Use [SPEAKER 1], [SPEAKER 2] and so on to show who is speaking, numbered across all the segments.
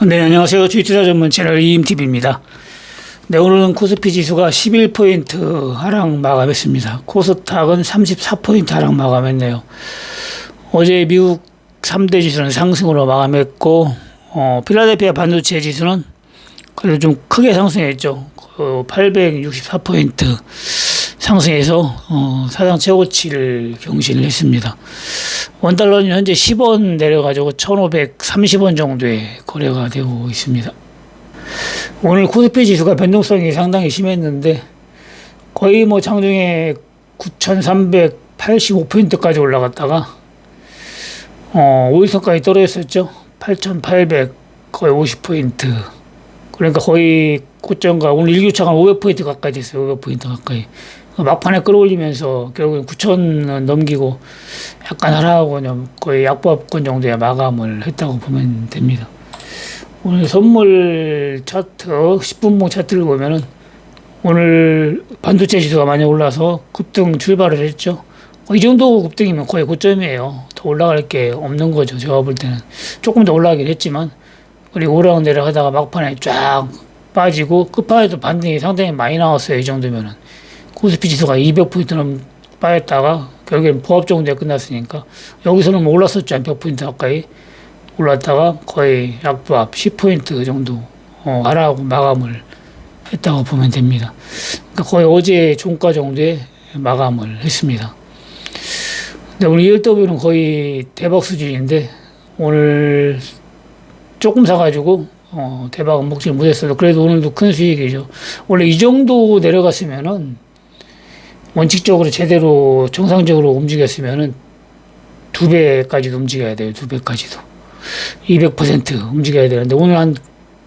[SPEAKER 1] 네, 안녕하세요. 주식투자 전문 채널 이임TV입니다. 네, 오늘은 코스피 지수가 11포인트 하락 마감했습니다. 코스닥은 34포인트 하락 마감했네요. 어제 미국 3대 지수는 상승으로 마감했고, 필라델피아 반도체 지수는 그래도 좀 크게 상승했죠. 864포인트 상승해서 사상 최고치를 경신을 했습니다. 원달러는 현재 10원 내려가지고 1,530원 정도의 거래가 되고 있습니다. 오늘 코스피 지수가 변동성이 상당히 심했는데 거의 장중에 9,385포인트까지 올라갔다가 5일선까지 떨어졌었죠. 8,800 거의 50포인트. 그러니까 거의 고점과 오늘 일교차가 500포인트 가까이 됐어요. 500포인트 가까이. 막판에 끌어올리면서 결국엔 9,000은 넘기고 약간 하락하고 거의 약보합권 정도의 마감을 했다고 보면 됩니다. 오늘 선물 차트, 10분봉 차트를 보면은 오늘 반도체 지수가 많이 올라서 급등 출발을 했죠. 이 정도 급등이면 거의 고점이에요. 더 올라갈 게 없는 거죠. 제가 볼 때는. 조금 더 올라가긴 했지만, 그리고 오르락내리락 하다가 막판에 쫙 빠지고 끝판에도 반등이 상당히 많이 나왔어요. 이 정도면은. 코스피 지수가 200포인트는 빠졌다가 결국엔 보합 정도에 끝났으니까 여기서는 올랐었죠. 한 100포인트 가까이 올랐다가 거의 약보합 10포인트 정도 하락하고 마감을 했다고 보면 됩니다. 그러니까 거의 어제 종가 정도에 마감을 했습니다. 근데 오늘 ELW는 거의 대박 수준인데 오늘 조금 사가지고 대박은 먹지 못했어도 그래도 오늘도 큰 수익이죠. 원래 이 정도 내려갔으면은 원칙적으로 제대로 정상적으로 움직였으면은 2배까지도 움직여야 돼요. 2배까지도 200% 움직여야 되는데 오늘 한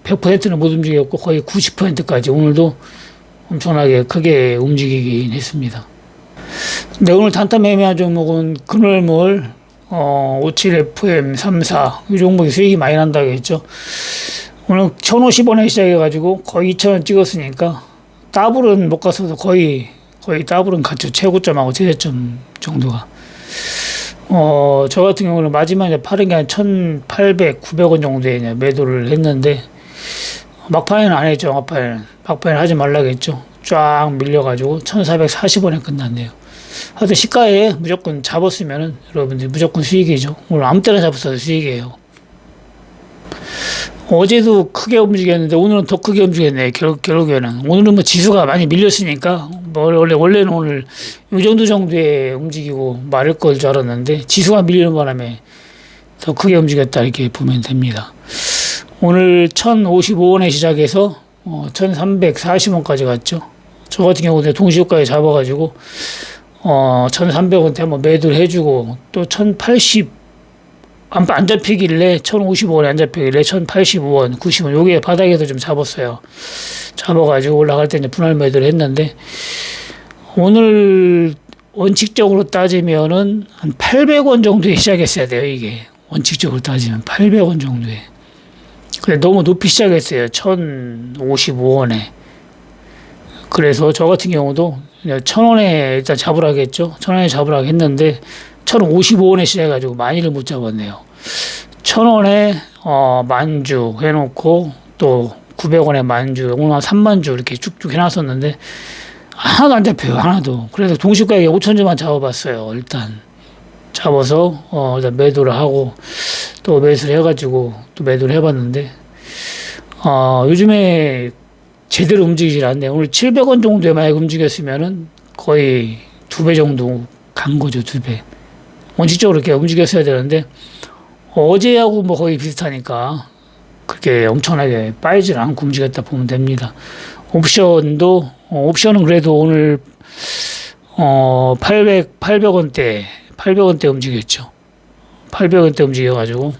[SPEAKER 1] 100%는 못 움직였고 거의 90%까지 오늘도 엄청나게 크게 움직이긴 했습니다. 근데 오늘 단타 매매한 종목은 그늘몰 57FM34 이 종목이 수익이 많이 난다고 했죠. 오늘 1,050원에 시작해가지고 거의 2,000원 찍었으니까 더블은 못 갔어도 거의 더블은 갔죠. 최고점하고 최저점 정도가. 저 같은 경우는 마지막에 파는 게 한 1,800, 900원 정도에 매도를 했는데 막판에는 안 했죠. 막판에는 하지 말라고 했죠. 쫙 밀려가지고 1,440원에 끝났네요. 하여튼 시가에 무조건 잡았으면은 여러분들 무조건 수익이죠. 오늘 아무 때나 잡았어도 수익이에요. 어제도 크게 움직였는데 오늘은 더 크게 움직였네. 결국에는 오늘은 지수가 많이 밀렸으니까 원래는 오늘 이 정도에 움직이고 마를 걸 줄 알았는데 지수가 밀리는 바람에 더 크게 움직였다 이렇게 보면 됩니다. 오늘 1,055원에 시작해서 1,340원까지 갔죠. 저 같은 경우는 동시효과에 잡아가지고 1,300원대 한번 매도를 해주고 또 1,080 안 잡히길래 1,055원에 안 잡히길래 1,085원, 90원 요게 바닥에서 좀 잡았어요. 잡아가지고 올라갈 때 이제 분할 매도를 했는데 오늘 원칙적으로 따지면은 한 800원 정도에 시작했어야 돼요. 이게 원칙적으로 따지면 800원 정도에. 근데 너무 높이 시작했어요. 1,055원에. 그래서 저 같은 경우도 1,000원에 일단 잡으라고 했죠. 1,000원에 잡으라고 했는데 1,055원에 시작해가지고 많이를 못 잡았네요. 1,000원에 만주 해놓고 또 900원에 만주 오늘 한 3만주 이렇게 쭉쭉 해놨었는데 하나도 안 잡혀요. 하나도. 그래서 동시가격에 5,000주만 잡아봤어요. 일단 잡아서 일단 매도를 하고 또 매수를 해가지고 또 매도를 해봤는데 요즘에 제대로 움직이질 않네요. 오늘 700원 정도에 만약 움직였으면은 거의 2배 정도 간 거죠. 2배. 원칙적으로 이렇게 움직였어야 되는데 어제하고 거의 비슷하니까 그렇게 엄청나게 빠지질 않고 움직였다 보면 됩니다. 옵션은 그래도 오늘 800원대 움직였죠. 800원대 움직여가지고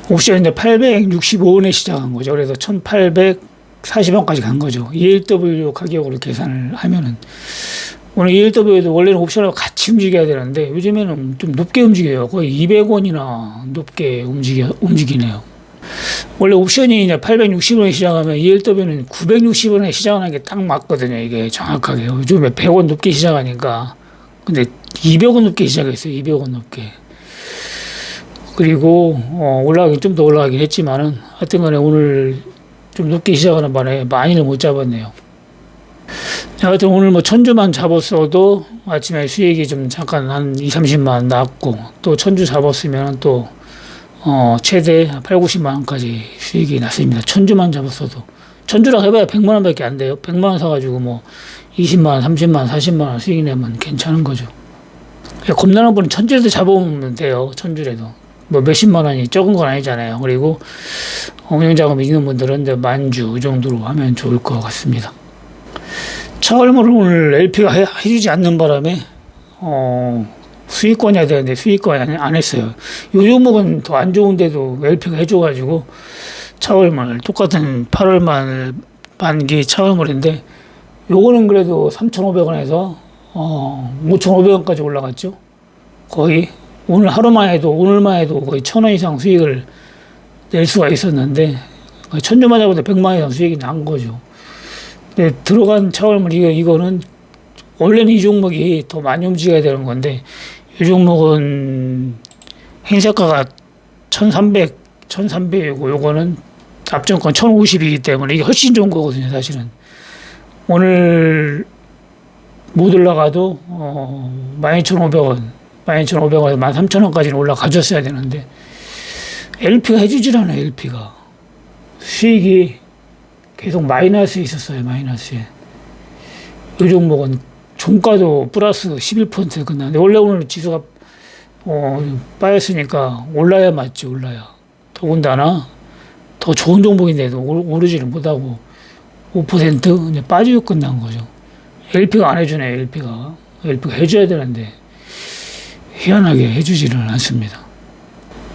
[SPEAKER 1] 옵션인데 865원에 시작한 거죠. 그래서 1,840원까지 간 거죠. ELW 가격으로 계산을 하면은 오늘 ELW에도 원래는 옵션하고 같이 움직여야 되는데 요즘에는 좀 높게 움직여요. 거의 200원이나 높게 움직이네요. 원래 옵션이 이제 860원에 시작하면 ELW는 960원에 시작하는 게 딱 맞거든요. 이게 정확하게. 요즘에 100원 높게 시작하니까. 근데 200원 높게 시작했어요. 200원 높게. 그리고 올라가긴 좀 더 올라가긴 했지만은 하여튼간에 오늘 좀 늦게 시작하는 바람에 많이는 못 잡았네요. 하여튼 오늘 뭐 천주만 잡았어도 아침에 수익이 좀 잠깐 한 2, 30만 났고, 또 천주 잡았으면 또 최대 8, 90만 원까지 수익이 났습니다. 천주만 잡았어도. 천주라고 해봐야 100만 원밖에 안 돼요. 100만 원 사가지고 뭐 20만 원, 30만 원, 40만 원 수익 내면 괜찮은 거죠. 겁나는 분은 천주라도 잡아보면 돼요. 천주라도. 뭐 몇십만 원이 적은 건 아니잖아요. 그리고 운영자금이 있는 분들은 이제 만주 정도로 하면 좋을 것 같습니다. 차월물을 오늘 LP가 해주지 않는 바람에 수익권이 해야 되는데 수익권이 안 했어요. 요 종목은 더 안 좋은데도 LP가 해줘가지고 차월물 똑같은 8월말 만기 차월물인데 요거는 그래도 3,500원에서 5,500원까지 올라갔죠. 거의 오늘만 해도 거의 1,000원 이상 수익을 낼 수가 있었는데 천주만 잡아도 100만 원 이상 수익이 난 거죠. 근데 들어간 차월물 이거는 원래는 이 종목이 더 많이 움직여야 되는 건데 이 종목은 행사가가 1,300이고 요거는 앞전권 1,050이기 때문에 이게 훨씬 좋은 거거든요. 사실은 오늘 못 올라가도 12,500원 12,500원에서 13,000원까지는 올라가줬어야 되는데 LP가 해주질 않아요. LP가 수익이 계속 마이너스에 있었어요. 마이너스에. 이 종목은 종가도 플러스 11% 끝나는데 원래 오늘 지수가 빠졌으니까 올라야 맞지. 올라야. 더군다나 더 좋은 종목인데도 오르지를 못하고 5% 이제 빠지고 끝난 거죠. LP가 안 해주네. LP가 해줘야 되는데 희한하게 해주지를 않습니다.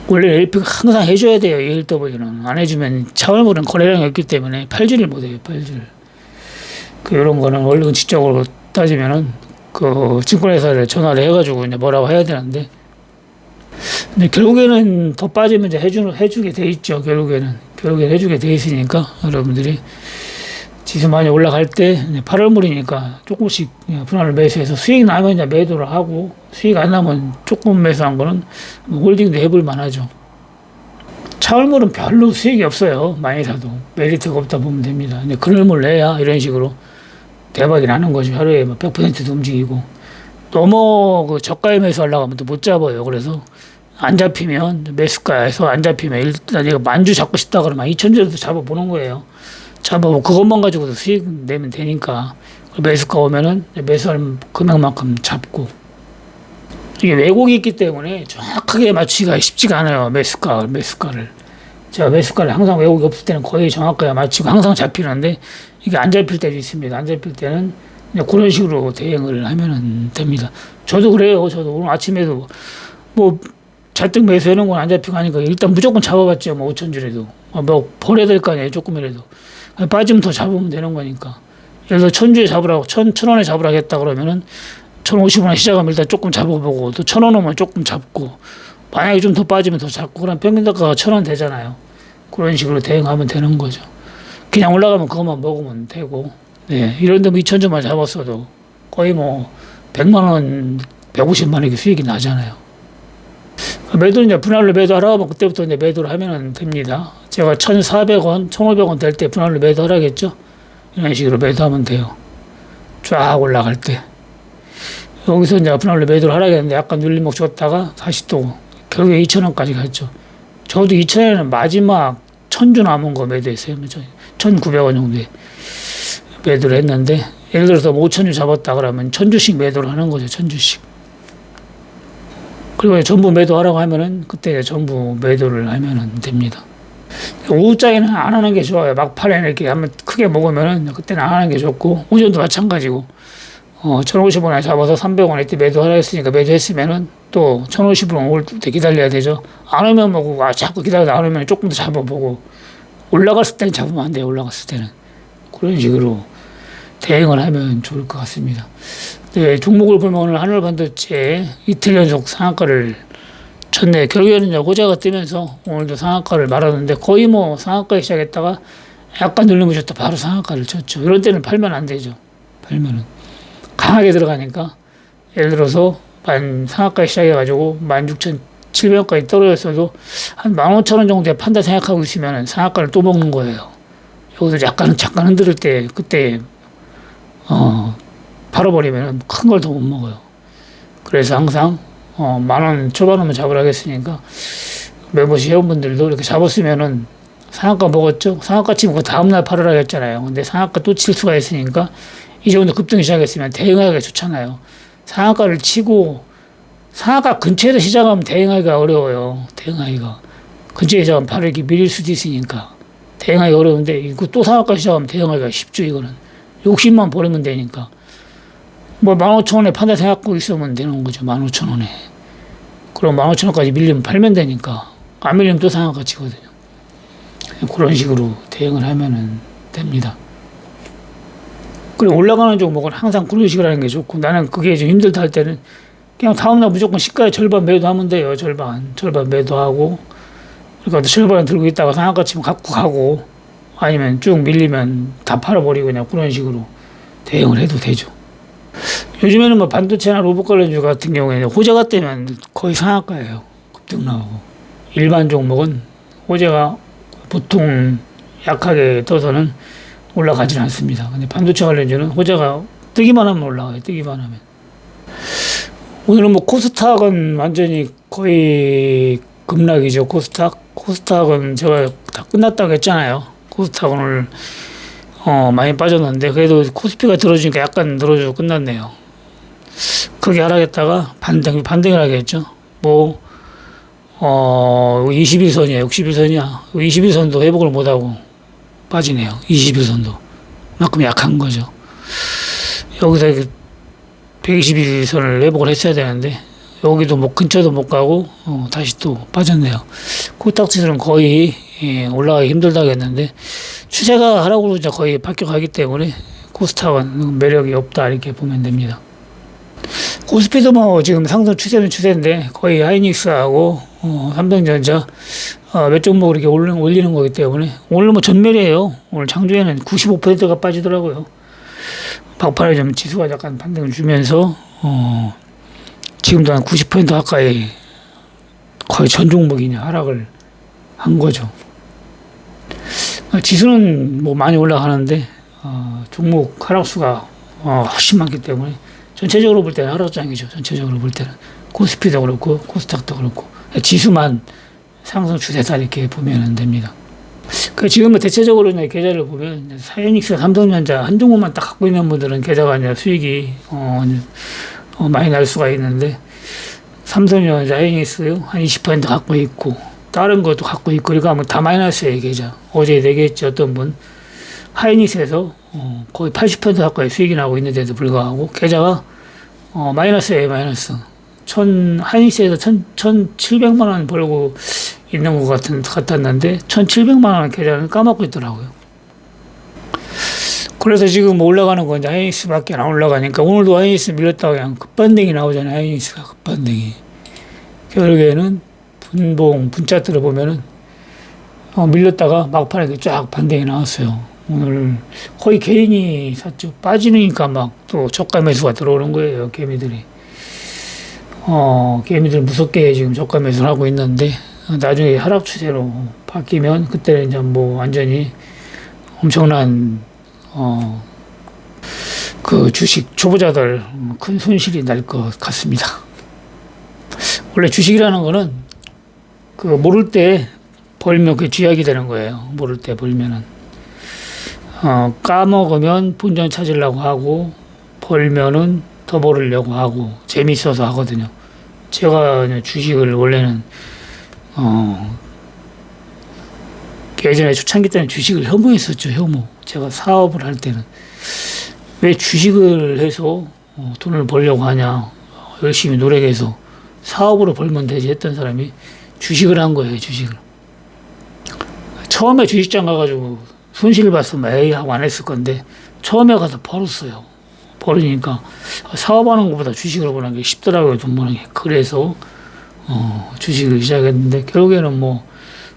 [SPEAKER 1] 원래 LP가 항상 해줘야 돼요. ELW는 안 해주면 차월물은 거래량이 없기 때문에 팔지를 못해요. 팔지를. 이런 거는 원래 원칙적으로 따지면은 그 증권회사를 전화를 해가지고 이제 뭐라고 해야 되는데, 근데 결국에는 더 빠지면 이제 해주게 돼 있죠. 결국에는 해주게 돼 있으니까 여러분들이 지수 많이 올라갈 때 8월물이니까 조금씩 분할을 매수해서 수익 나면 이제 매도를 하고 수익 안 나면 조금 매수한 거는 홀딩도 해볼 만하죠. 차월물은 별로 수익이 없어요. 많이 사도 메리트가 없다 보면 됩니다. 근데 그늘물 내야 이런 식으로 대박이 나는 거죠. 하루에 100%도 움직이고 너무 그 저가에 매수하려고 하면 또 못 잡아요. 그래서 안 잡히면 매수가에서 안 잡히면 일단 내가 만주 잡고 싶다 그러면 2,000주라도 잡아보는 거예요. 잡아보고 그것만 가지고도 수익 내면 되니까 매수가 오면은 매수할 금액만큼 잡고, 이게 왜곡이 있기 때문에 정확하게 맞추기가 쉽지가 않아요. 매수가를 제가 매수가를 항상 왜곡이 없을 때는 거의 정확하게 맞추고 항상 잡히는데 이게 안 잡힐 때도 있습니다. 안 잡힐 때는 그런 식으로 대응을 하면 됩니다. 저도 그래요. 저도 오늘 아침에도 뭐 잔뜩 매수해놓은 건 안 잡히고 하니까 일단 무조건 잡아봤죠. 뭐 5,000주라도 뭐 버려야 될 거 아니에요. 조금이라도 빠지면 더 잡으면 되는 거니까. 예를 들어 1,000주에 잡으라고 1,000원에 잡으라고 했다 그러면은 1,050원에 시작하면 일단 조금 잡아보고 또 1,000원 오면 조금 잡고, 만약에 좀 더 빠지면 더 잡고, 그럼 평균단가가 1,000원 되잖아요. 그런 식으로 대응하면 되는 거죠. 그냥 올라가면 그것만 먹으면 되고, 네, 이런데 뭐 2,000주만 잡았어도 거의 뭐 100만 원, 150만 원 이렇게 수익이 나잖아요. 매도는 이제 분할로 매도하라고 하면 그때부터 이제 매도를 하면 됩니다. 제가 1,400원, 1,500원 될 때 분할로 매도하라겠죠? 이런 식으로 매도하면 돼요. 쫙 올라갈 때. 여기서 이제 분할로 매도를 하라겠는데 약간 눌림목 줬다가 다시 또 결국에 2,000원까지 갔죠. 저도 2,000원에는 마지막 1,000주 남은 거 매도했어요. 1,900원 정도에 매도를 했는데, 예를 들어서 5,000주 잡았다 그러면 1,000주씩 매도를 하는 거죠. 1,000주씩. 그리고 전부 매도하라고 하면은 그때 전부 매도를 하면 됩니다. 오후장에는 안 하는 게 좋아요. 막판에 이렇게 한번 크게 먹으면은 그때는 안 하는 게 좋고, 오전도 마찬가지고 1,050원에 잡아서 300원 이때 매도하라 했으니까 매도했으면은 또 1,050원 올 때 기다려야 되죠. 안 오면 먹고 자꾸 기다려다 안 오면 조금 더 잡아보고, 올라갔을 때는 잡으면 안 돼요. 올라갔을 때는 그런 식으로 대응을 하면 좋을 것 같습니다. 네, 종목을 보면 오늘 하늘 반도체 이틀 연속 상한가를 쳤네. 결국에는 이제 호재가 뜨면서 오늘도 상한가를 말았는데 거의 뭐 상한가에 시작했다가 약간 눌러보셨다 바로 상한가를 쳤죠. 이런 때는 팔면 안 되죠. 팔면은 강하게 들어가니까, 예를 들어서 상한가에 시작해가지고 16,000 700원까지 떨어졌어도 한 15,000원 정도의 판다 생각하고 있으면 상한가를 또 먹는 거예요. 여기서 잠깐 흔들을 때 그때 팔아버리면 큰 걸 더 못 먹어요. 그래서 항상 10,000원 초반으로 잡으라고 했으니까 멤버십 회원분들도 이렇게 잡았으면은 상한가 먹었죠. 상한가 치면 그 다음날 팔으라고 했잖아요. 근데 상한가 또 칠 수가 있으니까 이 정도 급등이 시작했으면 대응하기가 좋잖아요. 상한가를 치고 상한가 근처에서 시작하면 대응하기가 어려워요. 대응하기가 근처에 시작하면 바로 이렇게 밀릴 수도 있으니까 대응하기 어려운데 이거 또 상한가 시작하면 대응하기가 쉽죠. 이거는 욕심만 버리면 되니까 뭐 15,000원에 판다 생각하고 있으면 되는 거죠. 15,000원에 그럼 15,000원까지 밀리면 팔면 되니까 안 밀리면 또 상한가 치거든요. 그런 식으로 대응을 하면은 됩니다. 그리고 올라가는 종목은 항상 그런 식으로 하는 게 좋고 나는 그게 좀 힘들다 할 때는 그냥 다음날 무조건 시가의 절반 매도하면 돼요. 절반 매도하고 그러니까 절반을 들고 있다가 상한가 치면 갖고 가고 아니면 쭉 밀리면 다 팔아버리고 그냥 그런 식으로 대응을 해도 되죠. 요즘에는 뭐 반도체나 로봇 관련주 같은 경우에는 호재가 뜨면 거의 상한가예요. 급등 나오고 일반 종목은 호재가 보통 약하게 떠서는 올라가지는 않습니다. 근데 반도체 관련주는 호재가 뜨기만 하면 올라가요. 뜨기만 하면. 오늘은 뭐 코스닥은 완전히 거의 급락이죠. 코스닥은 제가 다 끝났다고 했잖아요. 코스닥 오늘 많이 빠졌는데 그래도 코스피가 들어주니까 약간 들어주고 끝났네요. 크게 하락했다가 반등을 하겠죠. 뭐 21선이야, 61선이야. 21선도 회복을 못하고 빠지네요. 21선도. 그만큼 약한 거죠. 여기서 121선을 회복을 했어야 되는데, 여기도 뭐 근처도 못 가고, 다시 또 빠졌네요. 코스닥지수는 거의, 올라가기 힘들다겠는데, 추세가 하락으로 이제 거의 바뀌어가기 때문에, 코스닥은 매력이 없다, 이렇게 보면 됩니다. 코스피도 뭐 지금 상승 추세는 추세인데 거의 하이닉스하고 삼성전자 몇 종목 이렇게 올리는 거기 때문에 오늘 뭐 전멸이에요. 오늘 장중에는 95%가 빠지더라고요. 막판에 좀 지수가 약간 반등을 주면서 지금도 한 90% 가까이 거의 전 종목이 하락을 한 거죠. 지수는 뭐 많이 올라가는데 종목 하락수가 훨씬 많기 때문에 전체적으로 볼 때는 하락장이죠. 전체적으로 볼 때는 코스피도 그렇고 코스닥도 그렇고 지수만 상승 추세다 이렇게 보면 됩니다. 그 지금은 대체적으로 계좌를 보면 하이닉스, 삼성전자 한 종목만 딱 갖고 있는 분들은 계좌가 이제 수익이 많이 날 수가 있는데 삼성전자, 하이닉스 한 20% 갖고 있고 다른 것도 갖고 있고 그러니까 뭐 다 마이너스예요 계좌. 어제 얘기했죠 어떤 분 하이닉스에서 거의 80% 가까이 수익이 나고 있는데도 불구하고 계좌가 마이너스예요. 마이너스. 하이닉스에서 1,700만 원 벌고 있는 것 같았는데 1,700만 원 계좌는 까먹고 있더라고요. 그래서 지금 올라가는 건 이제 하이닉스밖에 안 올라가니까 오늘도 하이닉스 밀렸다가 그냥 급반등이 나오잖아요. 하이닉스가 급반등이. 결국에는 분차트를 보면은 밀렸다가 막판에 쫙 반등이 나왔어요. 오늘 거의 개인이 샀죠. 빠지니까 막 또 저가 매수가 들어오는 거예요. 개미들이. 개미들 무섭게 지금 저가 매수를 하고 있는데 나중에 하락 추세로 바뀌면 그때는 이제 뭐 완전히 엄청난 그 주식 초보자들 큰 손실이 날 것 같습니다. 원래 주식이라는 거는 그 모를 때 벌면 그게 쥐약이 되는 거예요. 모를 때 벌면은. 까먹으면 본전 찾으려고 하고, 벌면은 더 벌으려고 하고, 재밌어서 하거든요. 제가 주식을 원래는, 예전에 초창기 때는 주식을 혐오했었죠, 혐오. 제가 사업을 할 때는. 왜 주식을 해서 돈을 벌려고 하냐. 열심히 노력해서 사업으로 벌면 되지 했던 사람이 주식을 한 거예요, 주식을. 처음에 주식장 가가지고 손실을 봤으면 에이 하고 안 했을 건데 처음에 가서 벌었어요. 벌으니까 사업하는 것보다 주식을 버는 게 쉽더라고요. 돈 버는 게. 그래서 주식을 시작했는데 결국에는 뭐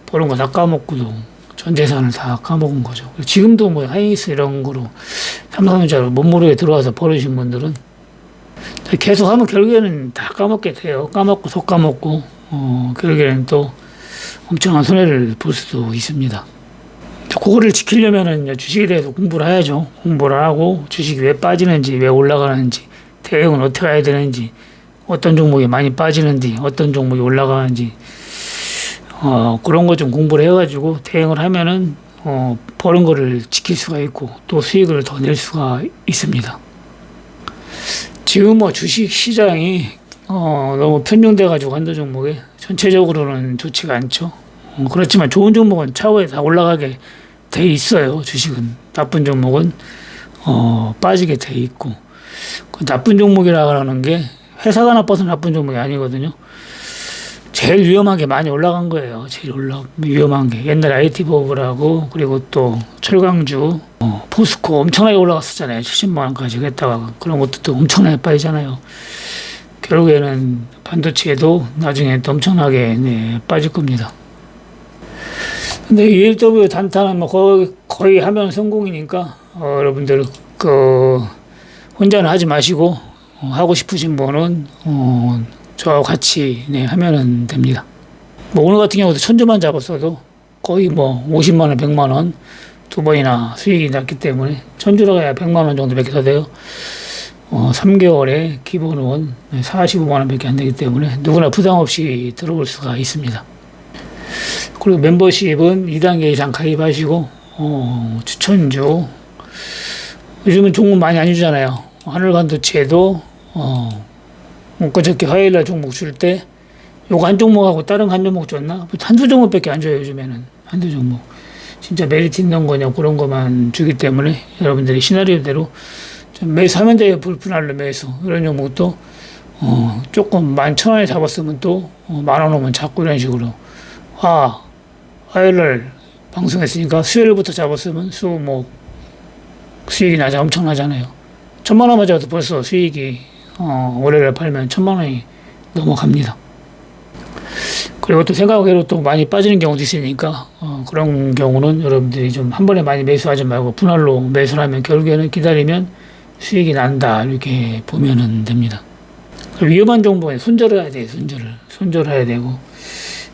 [SPEAKER 1] 버는 거 다 까먹고도 전 재산을 다 까먹은 거죠. 지금도 뭐 하이닉스 이런 거로 삼성전자로 못 모르게 들어와서 버리신 분들은 계속 하면 결국에는 다 까먹게 돼요. 까먹고 속 까먹고 결국에는 또 엄청난 손해를 볼 수도 있습니다. 그거를 지키려면은 주식에 대해서 공부를 해야죠. 공부를 하고 주식이 왜 빠지는지, 왜 올라가는지, 대응은 어떻게 해야 되는지, 어떤 종목이 많이 빠지는지, 어떤 종목이 올라가는지, 그런 거 좀 공부를 해가지고 대응을 하면은 버는 거를 지킬 수가 있고 또 수익을 더 낼 수가 있습니다. 지금 주식 시장이 너무 편중돼가지고 한두 종목에 전체적으로는 좋지가 않죠. 그렇지만 좋은 종목은 차후에 다 올라가게 돼 있어요. 주식은 나쁜 종목은 빠지게 돼 있고 그 나쁜 종목이라고 하는 게 회사가 나빠서 나쁜 종목이 아니거든요. 제일 위험한 게 많이 올라간 거예요. 제일 위험한 게 옛날에 IT버블하고 그리고 또 철강주, 포스코 엄청나게 올라갔었잖아요. 70만 원까지 했다가 그런 것도 또 엄청나게 빠지잖아요. 결국에는 반도체도 나중에 또 엄청나게 빠질 겁니다. 근데 ELW 단타는 거의 하면 성공이니까 여러분들 혼자는 하지 마시고 하고 싶으신 분은 저하고 같이 하면은 됩니다. 오늘 같은 경우도 천주만 잡았어도 거의 50만 원, 100만 원 두 번이나 수익이 났기 때문에 천주라고 해야 100만 원 정도밖에 더 돼요. 3개월에 기본은 45만 원밖에 안 되기 때문에 누구나 부담 없이 들어올 수가 있습니다. 그리고 멤버십은 2단계 이상 가입하시고 추천주 요즘은 종목 많이 안 주잖아요. 하늘반도체도 그저께 화요일날 종목 줄 때 요거 한 종목하고 다른 한 종목 줬나? 한두 종목밖에 안 줘요. 요즘에는 한두 종목 진짜 메리트 있는 거냐 그런 것만 주기 때문에 여러분들이 시나리오대로 좀 매수하면 돼요. 불분할로 매수 이런 종목도 조금 11,000원에 잡았으면 또 10,000원 오면 잡고 이런 식으로 화요일날 방송했으니까 수요일부터 잡았으면 수익이 엄청나잖아요. 1,000만 원만 잡아도 벌써 수익이 월요일에 팔면 1,000만 원이 넘어갑니다. 그리고 또 생각외로 또 많이 빠지는 경우도 있으니까 그런 경우는 여러분들이 좀 한 번에 많이 매수하지 말고 분할로 매수를 하면 결국에는 기다리면 수익이 난다 이렇게 보면은 됩니다. 위험한 종목에 손절해야 돼요. 손절해야 되고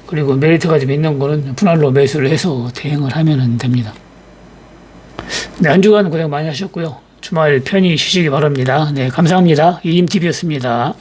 [SPEAKER 1] 그리고 메리트가 좀 있는 거는 분할로 매수를 해서 대응을 하면 됩니다. 네, 한 주간 고생 많이 하셨고요. 주말 편히 쉬시기 바랍니다. 네, 감사합니다. 이임TV였습니다.